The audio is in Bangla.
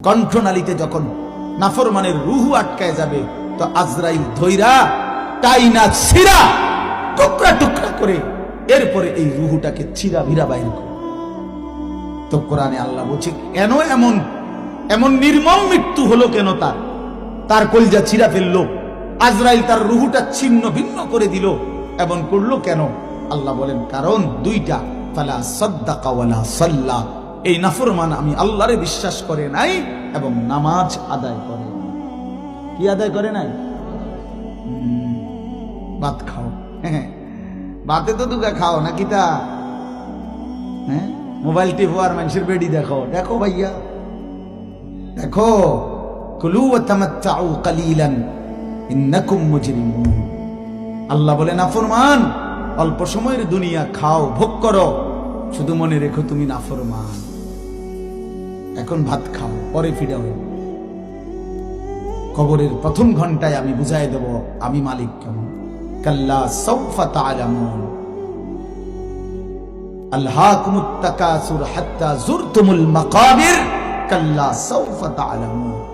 কণ্ঠনালীতে যখন নাফরমানের রুহু আটকায় যাবে তো আজরাইল ধৈরা টাইনা ছিরা টুকরা টুকরা করে এরপরে এই রুহুটাকে ছিরা ভিড়া বাইর করে। তো কোরআনে আল্লাহ বলছে কেন এমন এমন নির্মম মৃত্যু হলো কেন, তার কলজা ছিঁড়া ফেললো, আজরাইল তার রুহুটা ছিন্ন ভিন্ন করে দিল, এমন করলো কেন? আল্লাহ বলেন কারণ দুইটা, ফালা সাদ্দাকা ওয়ালা সাল্লা, এই নাফরমান আমি আল্লাহরে বিশ্বাস করে নাই এবং নামাজ আদায় করে নাই। কি আদায় করে নাই? ভাত খাও, হ্যাঁ ভাতে তো দুগা খাও নাকি তা, হ্যাঁ মোবাইল টিপো আর মানুষের বেডি দেখো, দেখো ভাইয়া দেখো, কুলু ওয়া তামাত্তাউ কালিলান ইন্নাকুম মুজরিমুন। আল্লাহ বলে নাফরমান অল্প সময়ের দুনিয়া খাও, ভোগ করো, শুধু মনে রেখো তুমি নাফরমান। এখন ভাত খাও, পরে ফিরাও। কবরের প্রথম ঘন্টায় আমি বুঝাই দেব আমি মালিক কেমন। কাল্লা সাউফা তা'লামুন আলহাকুমুত তাকাসুর হাত্তা যুরতুমুল মাকাবির কাল্লা সাউফা তা'লামুন।